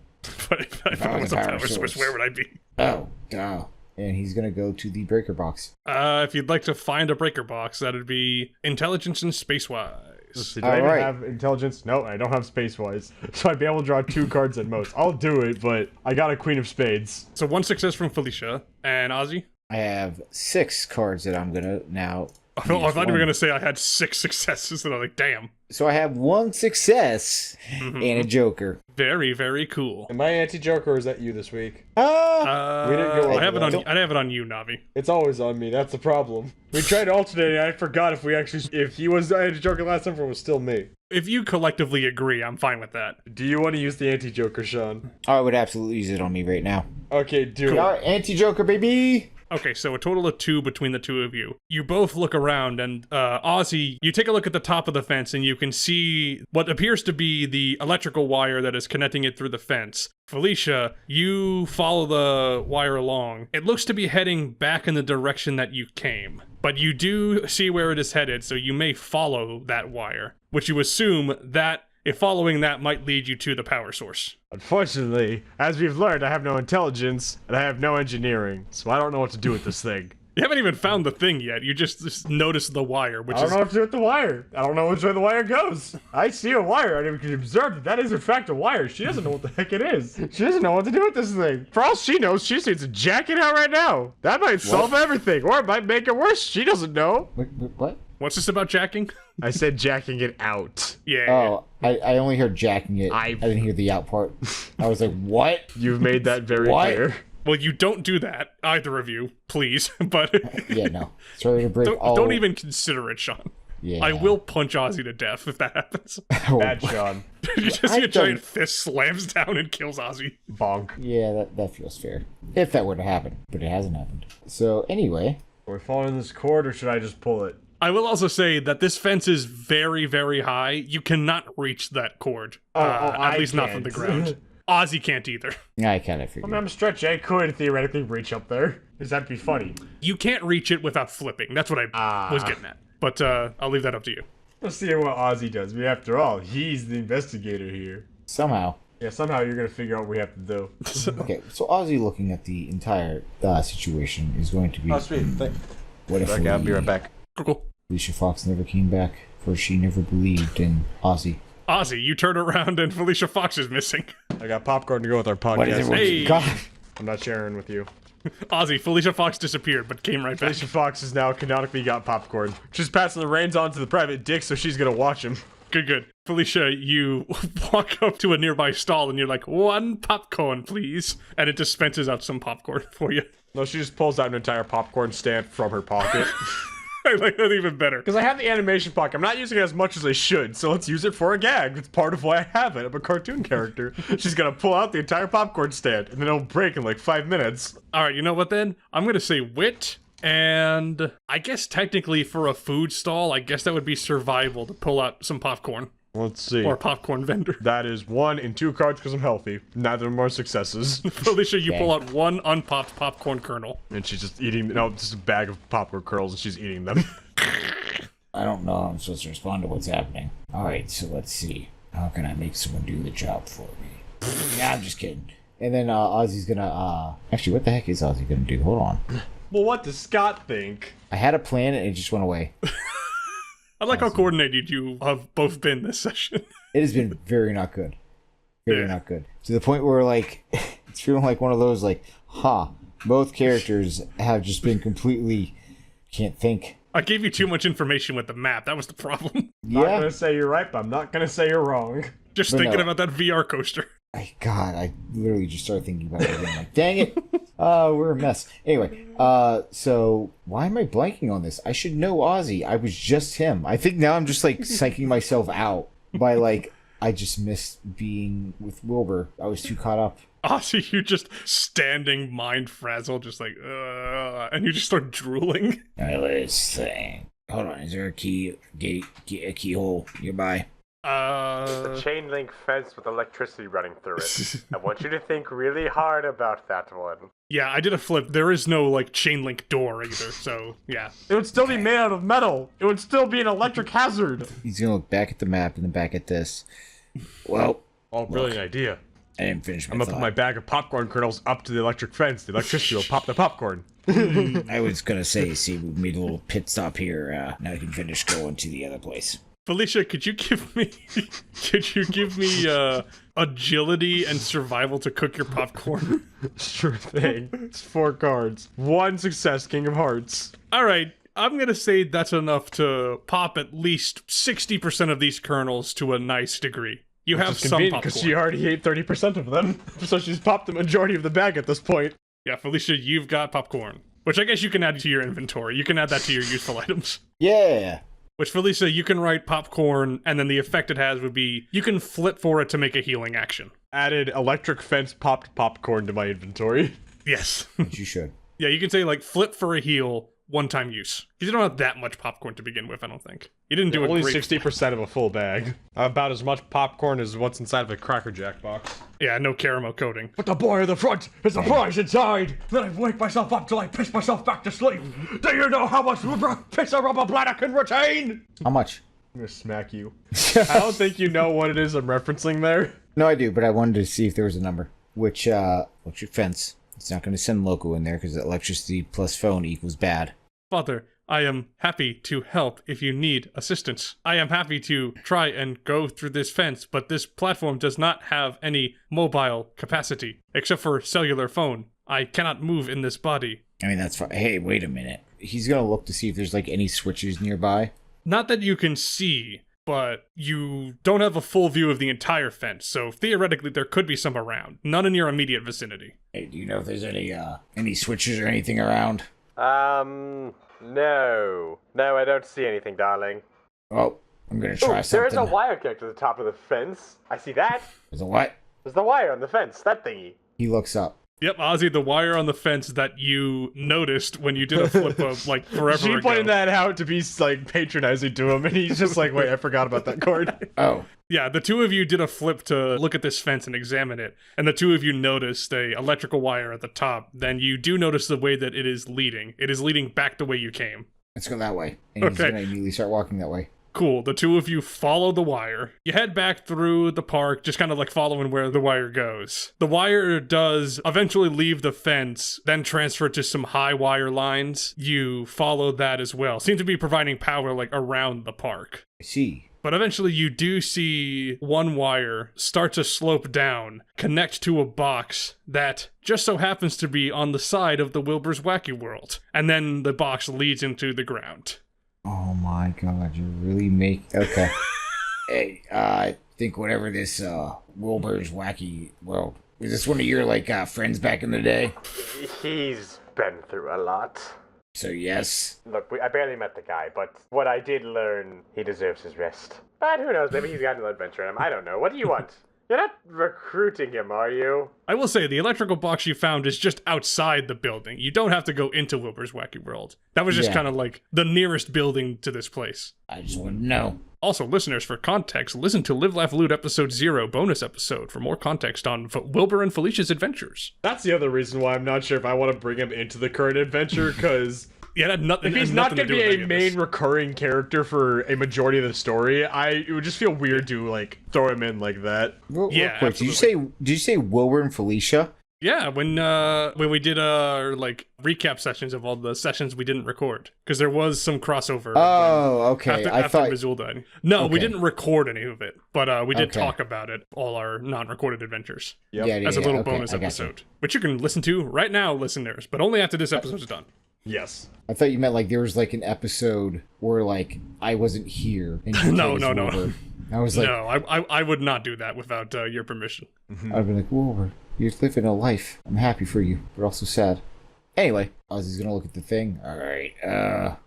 But if I was a power source, where would I be? Oh, duh. And he's gonna go to the breaker box. If you'd like to find a breaker box, that'd be intelligence and space-wise. Let's see, do I even Alright. have intelligence? No, I don't have space-wise. So I'd be able to draw 2 cards at most. I'll do it, but I got a Queen of Spades. So 1 success from Felicia. And Ozzy? I have 6 cards that I'm gonna now. I thought you were one. going to say I had 6 successes, and I'm like, damn. So I have 1 success Mm-hmm. and a joker. Very, very cool. Am I anti-Joker or is that you this week? Ah! We didn't go I have it over on. I have it on you, Navi. It's always on me, that's the problem. We tried alternating, I forgot if he was anti-Joker last time or it was still me. If you collectively agree, I'm fine with that. Do you want to use the anti-Joker, Sean? I would absolutely use it on me right now. Okay, do it. Alright, anti-joker, baby! Okay, so a total of 2 between the two of you. You both look around, and Ozzy, you take a look at the top of the fence, and you can see what appears to be the electrical wire that is connecting it through the fence. Felicia, you follow the wire along. It looks to be heading back in the direction that you came, but you do see where it is headed, so you may follow that wire, which you assume that if following that might lead you to the power source. Unfortunately, as we've learned, I have no intelligence, and I have no engineering, so I don't know what to do with this thing. You haven't even found the thing yet. You just noticed the wire, which I don't is know what to do with the wire. I don't know which way the wire goes. I see a wire, and we can observe that that is in fact a wire. She doesn't know what the heck it is. She doesn't know what to do with this thing. For all she knows, she needs to jack it out right now. That might solve everything, or it might make it worse. She doesn't know. What? What's this about jacking? I said jacking it out. Yeah. Oh, I only heard jacking it. I- I didn't hear the out part. I was like, what? You've made that very What? clear. Well, you don't do that, either of you, please. But Yeah, no. Sorry to break all... don't even consider it, Sean. Yeah. I will punch Ozzy to death if that happens. Oh, Bad Sean. You just see a giant fist slams down and kills Ozzy. Bonk. Yeah, that feels fair. If that were to happen. But it hasn't happened. So, anyway. Are we following this cord, or should I just pull it? I will also say that this fence is very, very high. You cannot reach that cord. At least not from the ground. Ozzy can't either. I kind of I figured. mean, I'm a stretch. I could theoretically reach up there. Does that be funny? You can't reach it without flipping. That's what I was getting at. But I'll leave that up to you. Let's see what Ozzy does. I mean, after all, he's the investigator here. Somehow. Yeah, somehow you're gonna figure out what we have to do. Okay, so Ozzy looking at the entire situation is going to be... Oh, sweet. What if I'll be right back. Cool. Felicia Fox never came back, for she never believed in Ozzy. Ozzy, you turn around and Felicia Fox is missing. I got popcorn to go with our What is podcast. it? Hey. God. I'm not sharing with you. Ozzy, Felicia Fox disappeared but came right back. Felicia Fox has now canonically got popcorn. She's passing the reins on to the private dick, so she's gonna watch him. Good. Felicia, you walk up to a nearby stall and you're like, 1 popcorn, please. And it dispenses out some popcorn for you. No, she just pulls out an entire popcorn stand from her pocket. I like that even better. Because I have the animation pocket. I'm not using it as much as I should, so let's use it for a gag. It's part of why I have it. I'm a cartoon character. She's gonna pull out the entire popcorn stand, and then it'll break in like 5 minutes. All right, you know what then? I'm going to say wit. And I guess technically for a food stall, I guess that would be survival to pull out some popcorn. Let's see. Or a popcorn vendor. That is 1 and 2 cards because I'm healthy. Neither more successes. Felicia, you pull out 1 unpopped popcorn kernel. And she's just eating, no, just a bag of popcorn kernels and she's eating them. I don't know how I'm supposed to respond to what's happening. Alright, so let's see. How can I make someone do the job for me? Nah, I'm just kidding. And then Ozzy's gonna actually, what the heck is Ozzy gonna do? Hold on. Well, what does Scott think? I had a plan and it just went away. I like how coordinated you have both been this session. It has been very not good. Very not good. To the point where, like, it's feeling like one of those, like, both characters have just been completely can't think. I gave you too much information with the map. That was the problem. Not gonna say you're right, but I'm not gonna say you're wrong. Just But thinking no. about that VR coaster. God, I literally just started thinking about it again. Like, dang it. We're a mess. Anyway, so why am I blanking on this? I should know Ozzy. I was just him. I think now I'm just, like, psyching myself out by, like, I just missed being with Wilbur. I was too caught up. Ozzy, you just standing mind frazzled, just like, and you just start drooling. Alright, let's think. Hold on, is there a keyhole nearby? The chain link fence with electricity running through it. I want you to think really hard about that one. Yeah, I did a flip. There is no, like, chain link door either, so, yeah. It would still be made out of metal. It would still be an electric hazard. He's gonna look back at the map and then back at this. Well, Oh, brilliant idea. I didn't finish my I'm gonna put my bag of popcorn kernels up to the electric fence. The electricity will pop the popcorn. I was gonna say, see, we made a little pit stop here. Now I can finish going to the other place. Felicia, could you give me agility and survival to cook your popcorn? Sure thing. It's 4 cards. 1 success, King of Hearts. All right, I'm gonna say that's enough to pop at least 60% of these kernels to a nice degree. You have It's some convenient popcorn. because she already ate 30% of them. So she's popped the majority of the bag at this point. Yeah, Felicia, you've got popcorn, which I guess you can add to your inventory. You can add that to your useful items. Yeah. Which, Felicia, you can write popcorn, and then the effect it has would be you can flip for it to make a healing action. Added electric fence popped popcorn to my inventory. Yes. But you should. Yeah, you can say, like, flip for a heal, one-time use. Because you don't have that much popcorn to begin with, I don't think. You didn't do Only a great 60% of a full bag. About as much popcorn as what's inside of a Cracker Jack box. Yeah, no caramel coating. But the boy in the front is the prize inside. Then I wake myself up till I piss myself back to sleep. Do you know how much piss a rubber bladder can retain? How much? I'm gonna smack you. I don't think you know what it is I'm referencing there. No, I do, but I wanted to see if there was a number. Which electric fence. It's not going to send loco in there because electricity plus phone equals bad. Father, I am happy to help if you need assistance. I am happy to try and go through this fence, but this platform does not have any mobile capacity, except for cellular phone. I cannot move in this body. I mean, that's fine. Hey, wait a minute. He's going to look to see if there's, like, any switches nearby. Not that you can see, but you don't have a full view of the entire fence, so theoretically there could be some around. None in your immediate vicinity. Hey, do you know if there's any switches or anything around? No. No, I don't see anything, darling. Oh, I'm gonna try something. There's a wire connected to the top of the fence. I see that. There's a what? There's the wire on the fence, that thingy. He looks up. Yep, Ozzy, the wire on the fence that you noticed when you did a flip of, like, forever She ago. pointed that out to be, like, patronizing to him, and he's just like, wait, I forgot about that card. Oh, Yeah, the two of you did a flip to look at this fence and examine it, and the two of you noticed a electrical wire at the top. Then you do notice the way that it is leading. It is leading back the way you came. let's go that way. And he's Okay. going to immediately start walking that way. Cool. The two of you follow the wire. You head back through the park, just kind of like following where the wire goes. The wire does eventually leave the fence, then transfer to some high wire lines. You follow that as well. Seem to be providing power like around the park. I see. But eventually you do see one wire start to slope down, connect to a box that just so happens to be on the side of the Wilbur's Wacky World. And then the box leads into the ground. Oh my god, you really make... Okay. Hey, I think whatever this Wilbur's wacky world. Was this one of your friends back in the day? He's been through a lot. So yes. Look, I barely met the guy, but what I did learn, he deserves his rest. But who knows, maybe he's got an adventure in him. I don't know. What do you want? You're not recruiting him, are you? I will say, the electrical box you found is just outside the building. You don't have to go into Wilbur's Wacky World. That was just kind of like the nearest building to this place. I just want to know. Also, listeners, for context, listen to Live, Laugh, Loot Episode 0 bonus episode for more context on Wilbur and Felicia's adventures. That's the other reason why I'm not sure if I want to bring him into the current adventure, because... Yeah, if he's not going to be a main recurring character for a majority of the story, it would just feel weird to throw him in like that. Real quick, did you say Wilbur and Felicia? Yeah, when we did our recap sessions of all the sessions we didn't record, because there was some crossover. Oh, okay. After Mazul died. No, we didn't record any of it, but we did talk about it, all our non-recorded adventures. Yep. As a little bonus episode, which you can listen to right now, listeners, but only after this episode's done. Yes. I thought you meant there was an episode where I wasn't here. And No. I was like, no, I would not do that without your permission. I'd be like, Wilbur, you're living a life. I'm happy for you, but also sad. Anyway, Ozzy's gonna look at the thing. All right.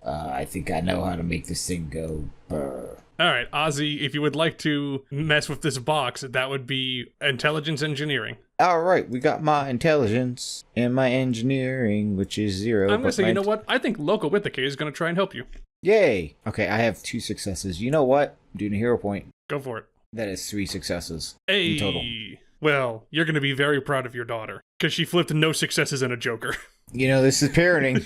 I think I know how to make this thing go burr. All right, Ozzy, if you would like to mess with this box, that would be intelligence engineering. All right, we got my intelligence and my engineering, which is 0. I'm going to say, you know what? I think Local Withike is going to try and help you. Yay! Okay, I have 2 successes. You know what? I'm doing a hero point. Go for it. That is 3 successes in total. Well, you're going to be very proud of your daughter, because she flipped no successes and a joker. This is parenting.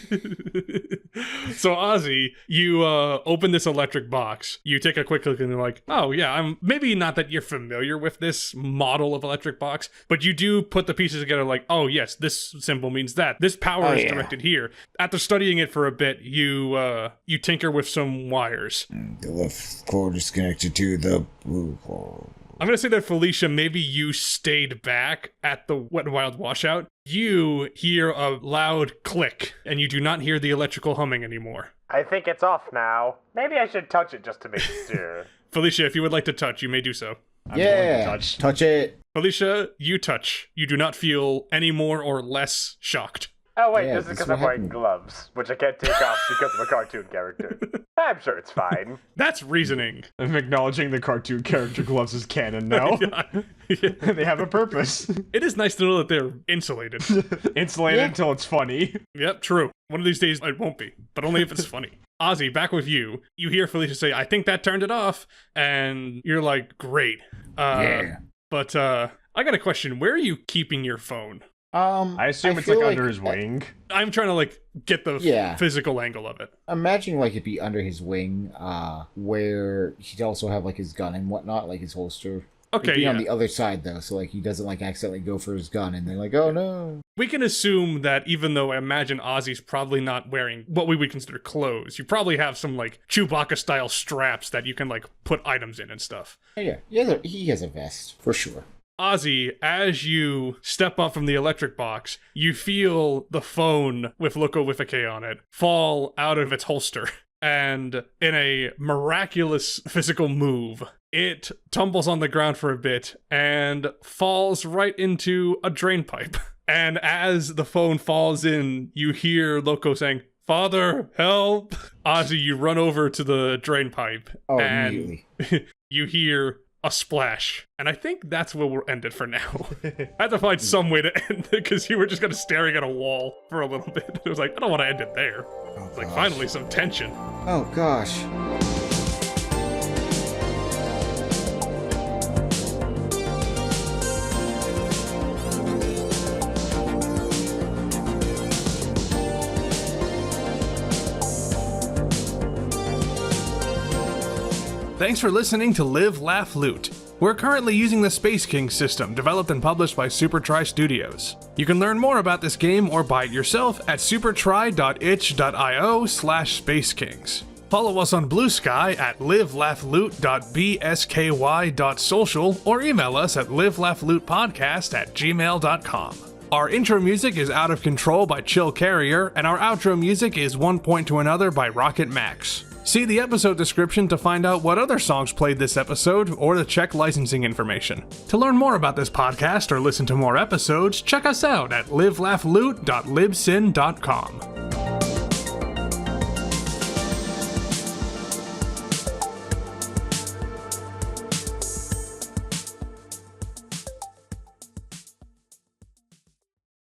So, Ozzy, you open this electric box, you take a quick look, and you're like, oh, yeah, I'm maybe not that you're familiar with this model of electric box, but you do put the pieces together like, oh, yes, this symbol means that. This power is directed here. After studying it for a bit, you tinker with some wires. The left cord is connected to the blue cord. I'm going to say that, Felicia, maybe you stayed back at the Wet n Wild washout. You hear a loud click, and you do not hear the electrical humming anymore. I think it's off now. Maybe I should touch it just to make sure. Felicia, if you would like to touch, you may do so. I'm willing to touch it. Felicia, you touch. You do not feel any more or less shocked. Oh, wait, this is because I'm wearing gloves, which I can't take off because of a cartoon character. I'm sure it's fine. That's reasoning. I'm acknowledging the cartoon character gloves as canon now. They have a purpose. It is nice to know that they're insulated. Insulated until it's funny. Yep, true. One of these days it won't be, but only if it's funny. Ozzy, back with you. You hear Felicia say, I think that turned it off, and you're like, great. But I got a question. Where are you keeping your phone? I assume it's under his wing. I'm trying to get the physical angle of it. Imagine it'd be under his wing, where he'd also have his gun and whatnot, his holster. Okay, it'd be on the other side though, so he doesn't accidentally go for his gun and they're like, oh no. We can assume that even though I imagine Ozzy's probably not wearing what we would consider clothes, you probably have some Chewbacca style straps that you can put items in and stuff. Oh, yeah, he has a vest for sure. Ozzy, as you step up from the electric box, you feel the phone with Loco Withike on it fall out of its holster. And in a miraculous physical move, it tumbles on the ground for a bit and falls right into a drain pipe. And as the phone falls in, you hear Loco saying, "Father, help!" Ozzy, you run over to the drain pipe. Oh, and immediately. You hear a splash. And I think that's where we'll end it for now. I had to find some way to end it because you were just kind of staring at a wall for a little bit. It was I don't want to end it there. It's finally some tension. Oh, gosh. Thanks for listening to Live, Laugh, Loot. We're currently using the Space King system, developed and published by SuperTry Studios. You can learn more about this game or buy it yourself at supertry.itch.io/spacekings. Follow us on Blue Sky at livelaughloot.bsky.social or email us at livelaughlootpodcast@gmail.com. Our intro music is Out of Control by Chill Carrier, and our outro music is One Point to Another by Rocket Max. See the episode description to find out what other songs played this episode or to check licensing information. To learn more about this podcast or listen to more episodes, check us out at livelaughloot.libsyn.com.